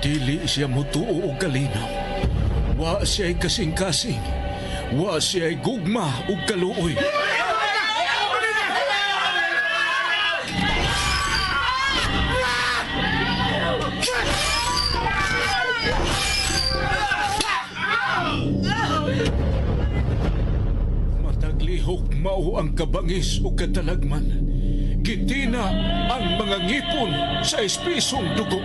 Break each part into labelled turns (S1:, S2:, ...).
S1: Dili siya mutuo og kalinaw. Wa siya'y kasing-kasing. Wa siya'y gugma ug kaluoy. Mataglihok mao ang kabangis ug katalagman. Gitina ang mga ngipon sa espisong dugo.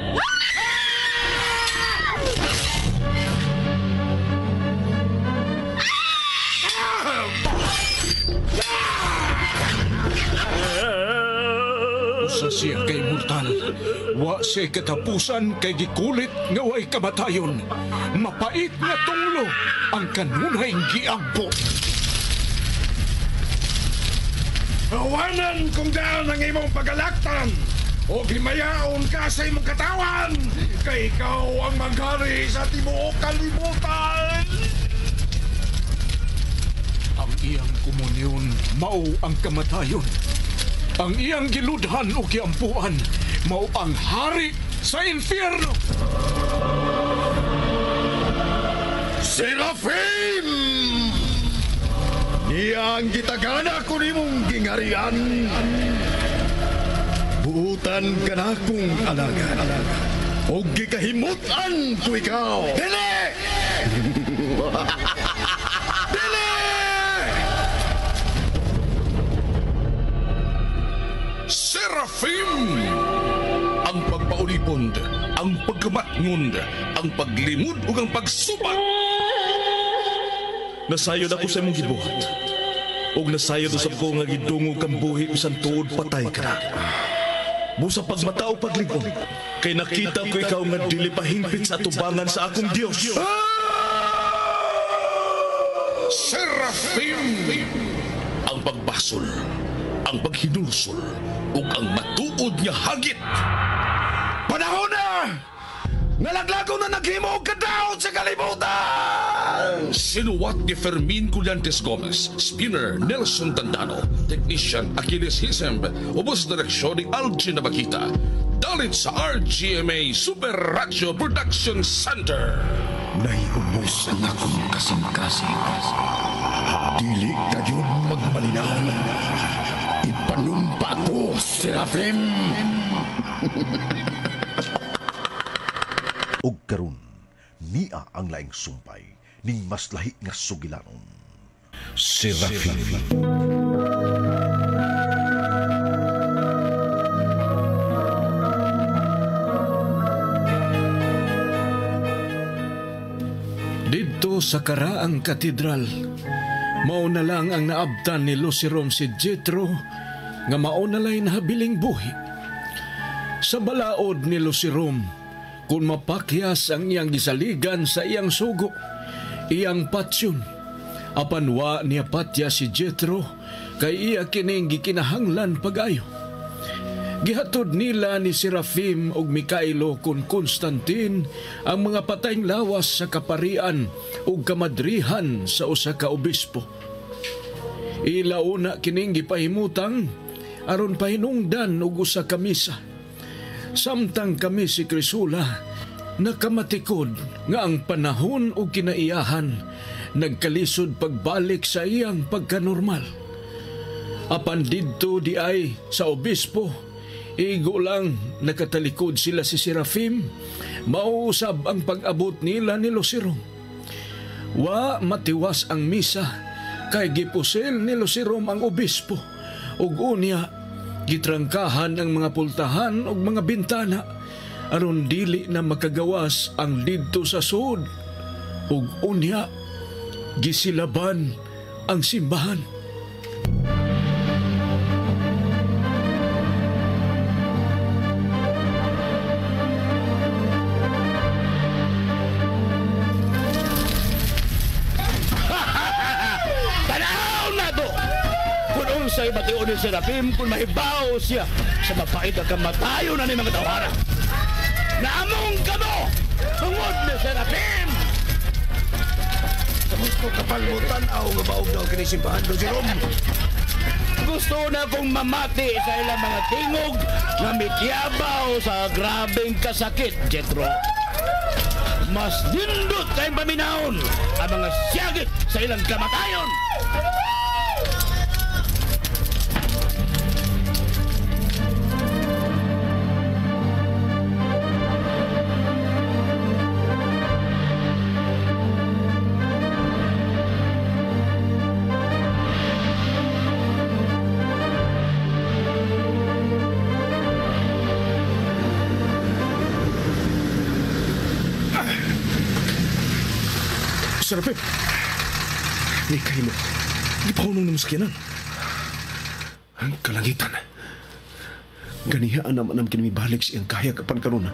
S1: Usa siya kay mortal. Wa siya katapusan kay gikulit nga way kamatayon. Mapait nga tunglo ang kanunay giampo.
S2: Awanan kung daan ang imong pagalaktan o himayaon ka sa imong katawan kay ikaw ang maghari sa tibuok kalibutan.
S1: Ang iyang komunyon mao ang kamatayon. Ang iyang giludhan o giampuan mao ang hari sa infierno.
S2: Serafim! Iya ang gitagana ko nimong gingarian. Buutan ka na kong alaga. O gikahimutan ko ikaw. Dili! Dili!
S3: Serafim! Ang pagpaulipond, ang pagkamatngund, ang paglimod ug ang pagsubat. Nasayod ako sa imong gibuhat. Og nasayod usab ko nga gidungog kang buhi bisan tuod patay ka na. Busa pagmatao pagligong, kay nakita ko ikaw nga dili pahingpit sa atubangan sa akong Dios. Serafim! Ang pagbasol, ang paghinulsol, ug ang matuod nga hagit.
S2: Panahon na! Nalaglago na naghimo og kadaot sa kalibutan!
S3: Sinuwat ni Fermin Cullantes Gomez, spinner Nelson Tandano, technician Achilles Hisemb, ubos direksyon ni Algin Nabakita. Dalit sa RGMA Super Radio Production Center.
S2: Naiubos ang akong kasing-kasing. Dili kayo magmalinaw. Ipanumpa ko, Serafim!
S4: Og karon niya ang laing sumpay ning mas lahi nga sugilanon.
S3: Serafim.
S1: Didto sa karaang katedral, mao na lang ang naabtan ni Lucirom si Jethro nga mao na lay nahabiling buhi. Sa balaod ni Lucirom, kung mapakyas ang iyang gisaligan sa iyang sugo, iyang patsyon, apan wa niya patya si Jethro, kay iya kining gikinahanglan pag-ayo. Gihatod nila ni Serafim ug Mikailo kun Constantine ang mga patayng lawas sa kaparian ug kamadrihan sa usa ka obispo. Ilauna kining gipahimutang aron pahinungdan og usa ka misa. Samtang kami si Crisula, nakamatikod nga ang panahon o kinaiyahan nagkalisod pagbalik sa iyang pagkanormal. Apan didto di ay sa obispo, igo lang nakatalikod sila si Serafim, mauusab ang pag-abot nila ni Lucirom. Wa matiwas ang misa, kay gipusil ni Lucirom ang obispo, ug unya gitrangkahan ang mga pultahan ug mga bintana aron dili na makagawas ang didto sa sud, ug unya gisilaban ang simbahan.
S5: Sa ibatiyo ni Serafim kung mahibaw siya sa mapait na kamatayo na ni mga tawara. Naamong ka mo! Tungod ni Serafim!
S2: Gusto kapalmutan aw nga baog daw kinisimbahan do Jerome.
S5: Gusto na kong mamati sa ilang mga tingog na mityabaw sa grabing kasakit, Jethro. mas nindot kayong paminaon ang mga siyagit sa ilang kamatayon.
S6: Serapim, ni Kailo, di pa unong namasakyanan. Ang kalangitan. Ganihaan naman naman kinamibalik siyang kaya kapan karon.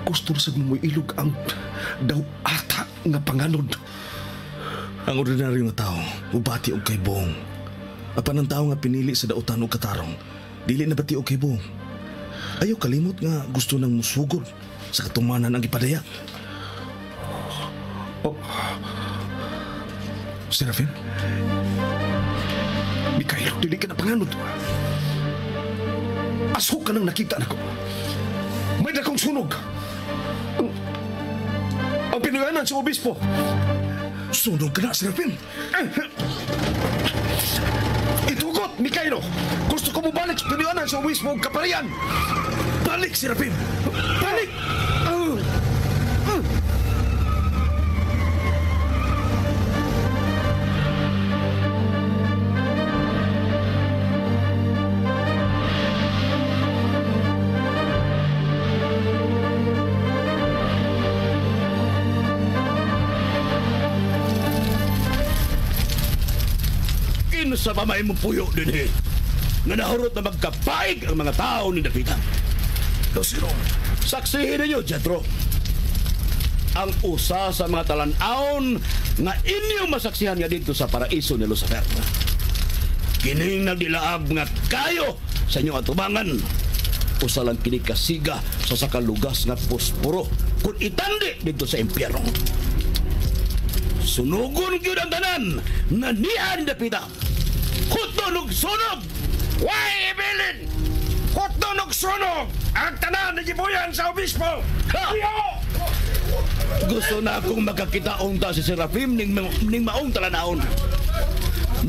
S6: Gusto na sa gumoy ilog ang daw ata nga panganod.
S7: Ang ordinaryo nga tao, ubati og kay Bong. Apan ang tao nga pinili sa dautan o katarong, dili na bati og kay Bong. Ayaw kalimot nga gusto nang musugod sa katumanan ang ipadaya.
S6: Serafim, Mikhail, dili ka na panganod. Aso ka nang nakita na ko. May dakong sunog. Ang pinuyanan sa obispo.
S7: Sunog ka na, Serafim.
S6: Itugot, Mikhail. Gusto ko mo balik sa pinuyanan sa obispo ang kaparian.
S7: Balik, Serafim.
S6: Balik!
S5: Sa pamay mong puyo din nga nahurot na magkapaig ang mga tao ni Dapita.
S6: Dosiro,
S5: Saksihin ninyo, Jethro. Ang usa sa mga talan-aon nga inyong masaksihan nga dito sa paraiso ni Lucifer. Kining nagdilaab nga kayo sa inyong atubangan. Usa lang kini kasiga sa sakalugas nga posporo kung itandi dito sa impyerno. Sunugon gyud ang tanan na niya ni Dapita. Hutdonog sunog!
S2: Why, Evelyn? Hutdonog sunog! Ang tanan na gibuyan sa obispo!
S5: Gusto na akong makakitaong ta si Serafim ning maong talanaon.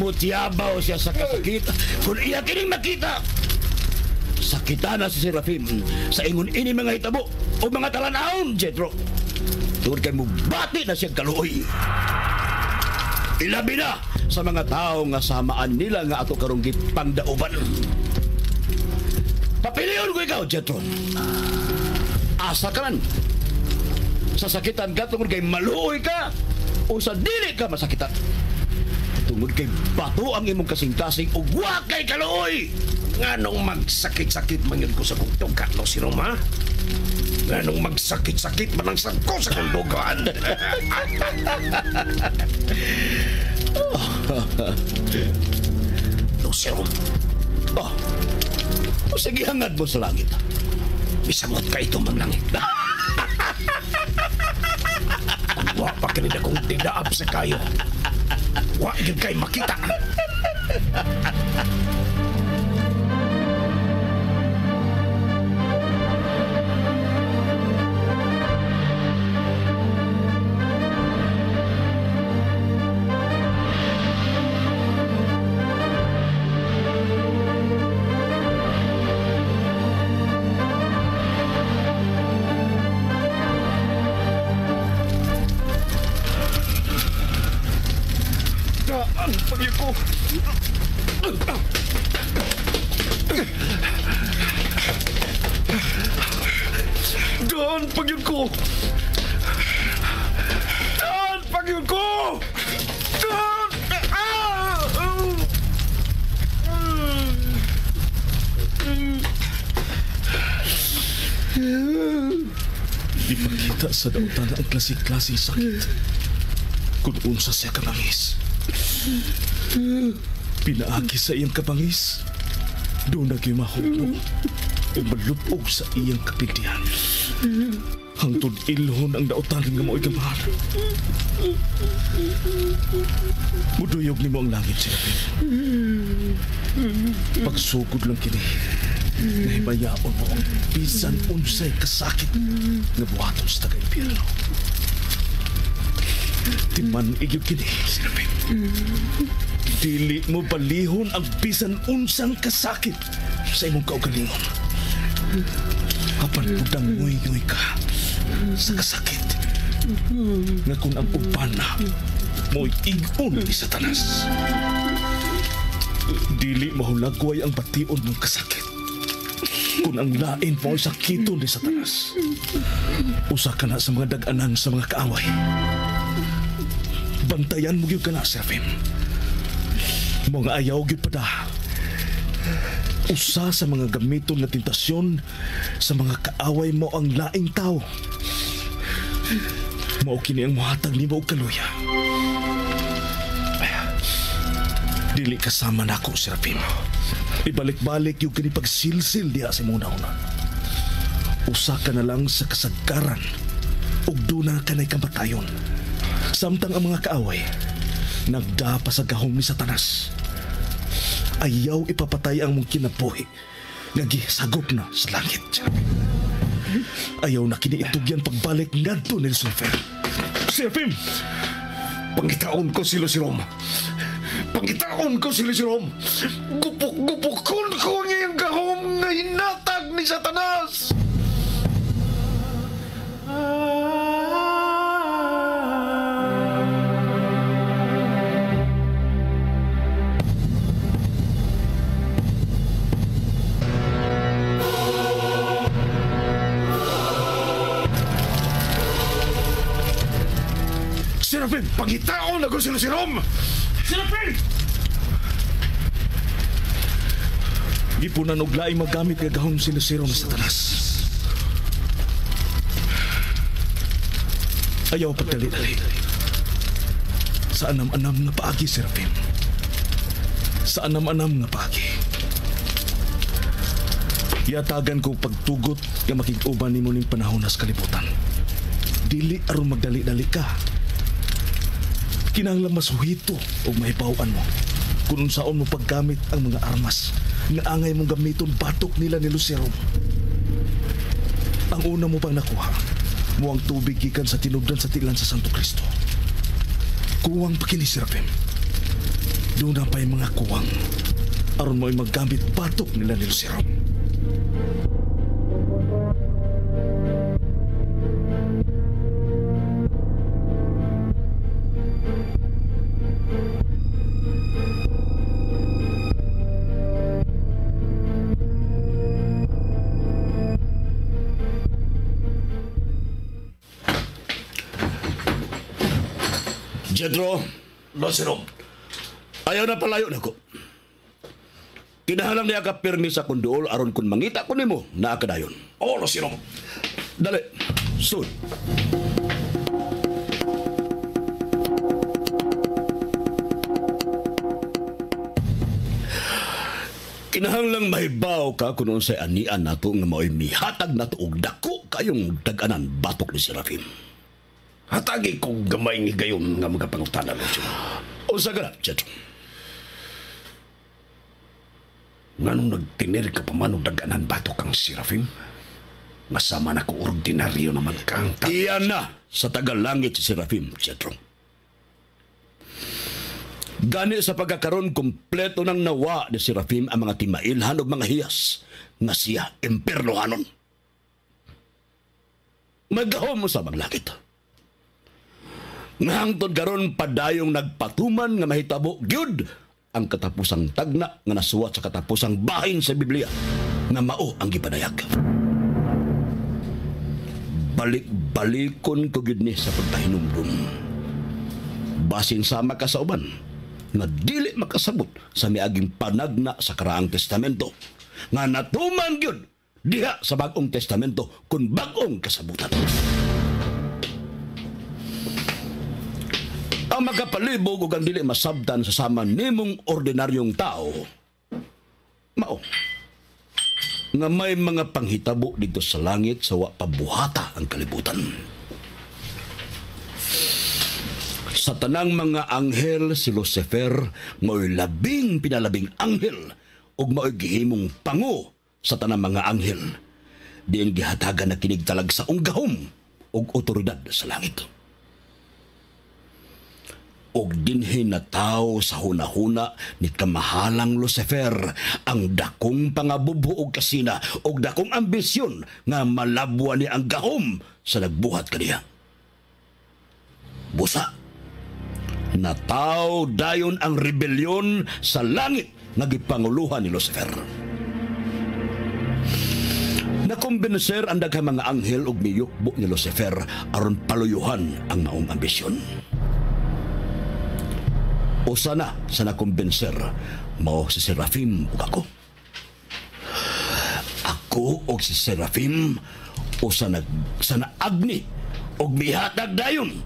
S5: Mutiabaw siya sa kasakit kung iya kining makita. Sakita na si Serafim sa ingon ini mga hitabo o mga talanaon, Jethro. Tungod kay mo bati na siyang kaluoy. Ilabi na sa mga tao nga samaan nila nga ato karong gipangdaoban. Papiliyon ko ikaw, Jethro. Asa ka man. Sasakitan ka tungod kay maluoy ka o sa dili ka masakitan. Tungod kay bato ang imong kasing-kasing o wa kay kaluoy.
S2: Nganong magsakit-sakit mangin ko sa kong tungkat, no, si Roma? Nganong magsakit-sakit man ang sangko sa kong dugaan?
S5: Lucero. Oh, sige hangad mo sa langit.
S2: Misamot ka ito, manglangit. Wa pa kanina kong tidaap sa kayo. Wa yun kay makita.
S6: Daan, pagyod ko! Daan, pagyod ko! Daan!
S7: Di makita sa dautan ang klase-klase sakit. Kung unsa siya kabangis. Pinaagi sa iyang kabangis. Doon na kayo mahulog. O malupog sa iyang kapitihan. Hangtod ilhon ang dautan nga mo'y gamahal. Muduyog ni mo ang langit, Serapim. Pagsugod lang kini. nga himayaon mo ang bisan unsay kasakit nga buhaton sa taga-impyerno. Timan igyog kini, Serafim. Dili mo balihon ang bisan unsang kasakit sa imong kaugalingon. Apan budang nguy-nguy ka sa kasakit nga kung ang upana mo'y igon ni Satanas. Dili mahulagway ang bation mong kasakit kung ang lain mo'y sakiton ni Satanas. Usa ka na sa mga dag-anan sa mga kaaway. Bantayan mo yun ka na, Serafim. Mga ayaw yun pa da. Usa sa mga gamiton na tentasyon sa mga kaaway mo ang laing tao. Mao kini ang muhatag ni mo og kaluya. Dili kasama na ako, Serafim. Ibalik-balik yung kini pagsilsil diha sa muna-una. Usa ka na lang sa kasagaran ug duna ka na'y kamatayon. Samtang ang mga kaaway nagdapa sa gahom ni Satanas. Ayaw ipapatay ang mong kinabuhi nga gisagop na sa langit. Ayaw na kiniitugyan pagbalik ngadto ni Lucifer.
S2: Serafim! Pangitaon ko si Lucirom. Pangitaon ko si Lucirom. Gupok-gupokon ko ngayong gahom nga hinatag ni Satanas. Serafim, pangitaon ako si Lucirom! Serafim!
S7: Gipunan og laing magamit nga gahom si Lucero ng Satanas. Ayaw pagdali-dali. Sa anam-anam nga paagi, Serafim. Sa anam-anam nga paagi. Yatagan ko pagtugot nga makig-uban nimo ning panahon sa kalibutan. Dili aron magdali-dali ka. Kinahanglan masuhito o mahibawan mo kung unsaon mo paggamit ang mga armas nga angay mong gamiton batok nila ni Lucero. Ang una mo pang nakuha mo ang tubig gikan sa tinubdan sa tilan sa Santo Cristo. Kuwang pa kini, Serafim. Doon na pa'y mga kuwang aron mo'y maggamit batok nila ni Lucero.
S5: Jedro, Lucirom, ayaw na palayo na ko. Kinahanglan niya ka pirmi sa kunduol aron kun mangita ko nimo na akadayon.
S2: Oh, Lucirom.
S5: Dali, sud. Kinahanglang mahibaw ka kung unsay anian nato nga mao'y mihatag nato og dako kayong dag-anan batok ni Serafim.
S2: Hatagi kong gamay ni gayon nga mga pangutana, Lucirom.
S5: O sa ganap, Jedro.
S2: Nga nung nagtinir ka pa manong daganan bato kang Serafim, masama na ko ordinaryo naman kang
S5: Iyan na sa tagalangit si Serafim, Jedro. Gani sa pagkakaroon, kompleto ng nawa ni Serafim ang mga timailhan o mga hiyas nga siya impernohanon. Magahom mo sa maglakit. Nga hangtod karon padayong nagpatuman nga mahitabo gyud ang katapusang tagna nga nasuwat sa katapusang bahin sa Biblia nga mao ang gipadayag. Balik-balikon ko gyud ni sa pagpahinumdum. Basin sama ka sa uban nga dili makasabot sa miaging panagna sa karaang testamento nga natuman gyud diha sa Bag-ong Testamento kun bag-ong kasabutan. Ang magkapalibog ug ang dili masabtan sa sama nimong ordinaryong tao mao nga may mga panghitabo dito sa langit sa wa pabuhata ang kalibutan. Sa tanang mga anghel si Lucifer mao'y labing pinalabing anghel ug mao'y gihimong pangu sa tanang mga anghel diin gihatagan na kinigtalag sa unggahom og otoridad sa langit. Og dinhi na tao sa hunahuna ni kamahalang Lucifer ang dakong pangabubo og kasina og dakong ambisyon nga malabwa ni ang gahom sa nagbuhat kaniya. Busa, nataw dayon ang rebelyon sa langit nga gipanguluhan ni Lucifer. Nakumbinser ang daghang mga anghel og miyukbo ni Lucifer aron paluyuhan ang maong ambisyon. Usa na sa nakumbinser mao si Serafim ug ako. Ako og si Serafim usa sa naagni og mihatag dayon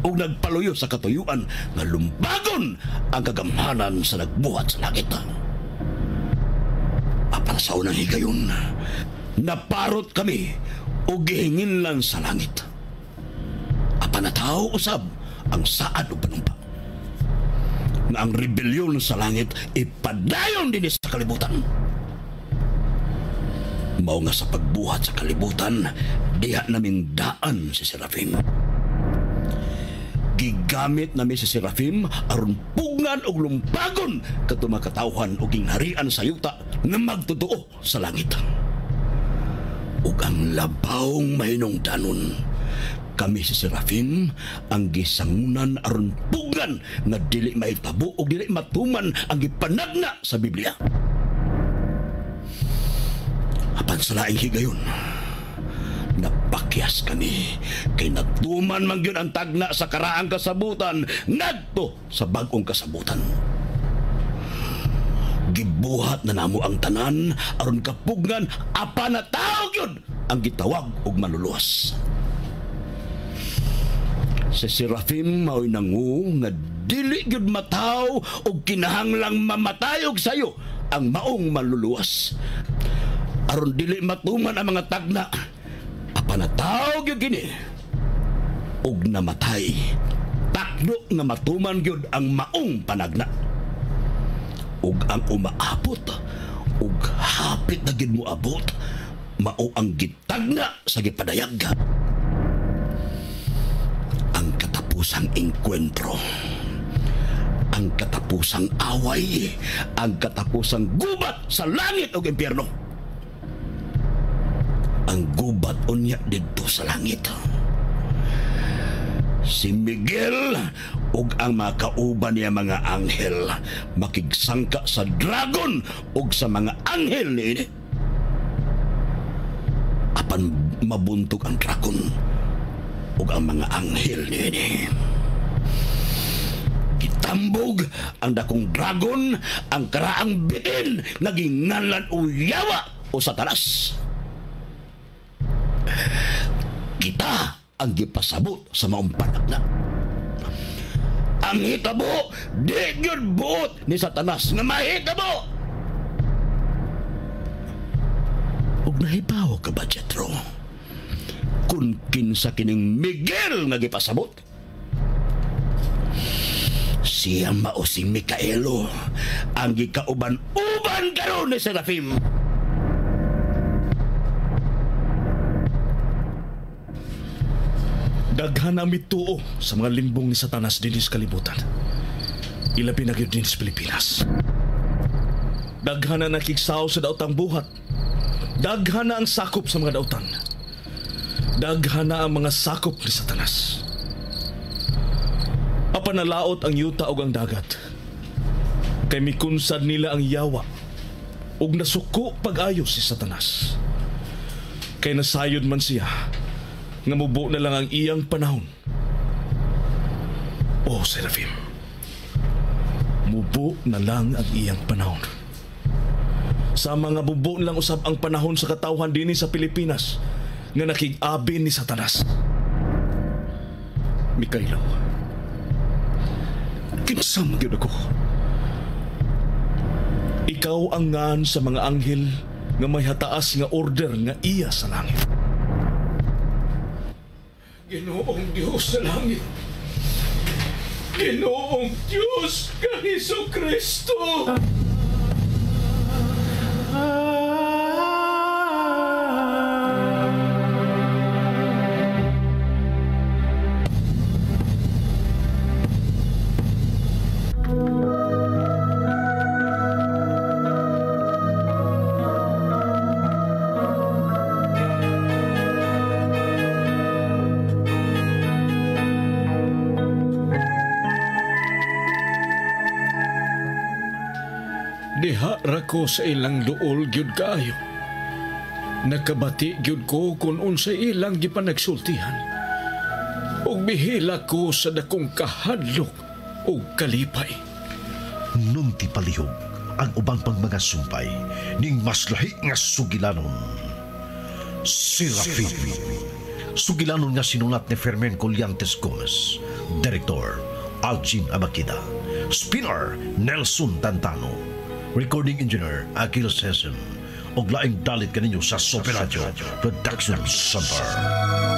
S5: og nagpaluyo sa katuyuan nga lumbagon ang kagamhanan sa nagbuhat sa langit. Apan sa unang higayon, naparot kami og gihinginlan sa langit. Apan nataw usab ang saad ug panumpa nga ang rebelyon sa langit ipadayon din sa kalibutan. Mao nga sa pagbuhat sa kalibutan, diha naming daan si Serafim. Gigamit namin si Serafim aron pugngan og lumpagon kadto makatawhan og gingharian sa yuta nga magtuduo sa langit. Ug ang labawng mahinungdanon, kami si Serafim ang gisangunan aron pugan nga dili mahitabo o dili matuman ang gipanagna sa Biblia. Apan sa laing higayon, napakyas kami kay natuman man gyud ang tagna sa karaang kasabutan ngadto sa bag-ong kasabutan. Gibuhat na namo ang tanan aron kapugngan apan nataog yun ang gitawag og manluluwas. Si Serafim mao'y nangu nga dili gyud mataw og kinahanglang mamatay og sayo ang maong manluluwas. Aron dili matuman ang mga tagna, apanataw gyud gini og namatay. Takdo nga matuman gyud ang maong panagna. Ug ang umaabot ug hapit na gyud moabot mao ang gitagna sa gipadayag. Ang katapusang engkwentro, ang katapusang away, ang katapusang gubat sa langit o impyerno. Ang gubat unya dito sa langit. Si Miguel ug ang mga kauban niya mga anghel makigsangka sa dragon ug sa mga anghel niini. Apan mabuntog ang dragon ug ang mga anghel niini. Gitambog ang dakong dragon ang karaang bitin naginganlan o yawa o Satanas. Kita ang gipasabot sa maong panagna. Ang hitabo di gyud buot ni Satanas nga mahitabo. Ug nahibaw ka ba, Jetro? Kung kinsa kining Miguel nga gipasabot, siya mao si Mikaelo ang gikauban-uban karon ni Serafim.
S7: Daghan ang mituo sa mga limbong ni Satanas din sa kalibutan. Ilabi na gyud din sa Pilipinas. Daghan na nakigsaw sa daotang buhat. Daghan na ang sakop sa mga daotan. Daghan na ang mga sakop ni Satanas. Apanalaot ang yuta ug ang dagat. Kay mikunsad nila ang yawa ug nasuko pag-ayo si Satanas. Kay nasayod man siya nga mubo na lang ang iyang panahon. Oh, Serafim, mubo na lang ang iyang panahon. Sa mga bubo lang usab ang panahon sa katawhan dinhi sa Pilipinas nga nakig-abi ni Satanas. Mikaelo, kinsam gyud ako. Ikaw ang ngan sa mga anghel nga may hataas nga order nga iya sa langit.
S1: Ginoong Diyos sa langit, Ginoong Diyos ka Hesukristo. diha ra ko sa ilang duol gyud kaayo. Nakabati gyud ko kung unsay ilang gipanagsultihan. Ug bihila ko sa dakong kahadlok ug kalipay.
S4: Nun ti palihog ang ubang pang mga sumpay ning mas lahi nga sugilanon. Serafin. Sugilanon nga sinulat ni Fermin Colliantes Gomez, Direktor Algin Abakida, Spinner Nelson Tantano, Recording Engineer Akil Session, og laing dalit kaninyo sa Super Radio Production Center.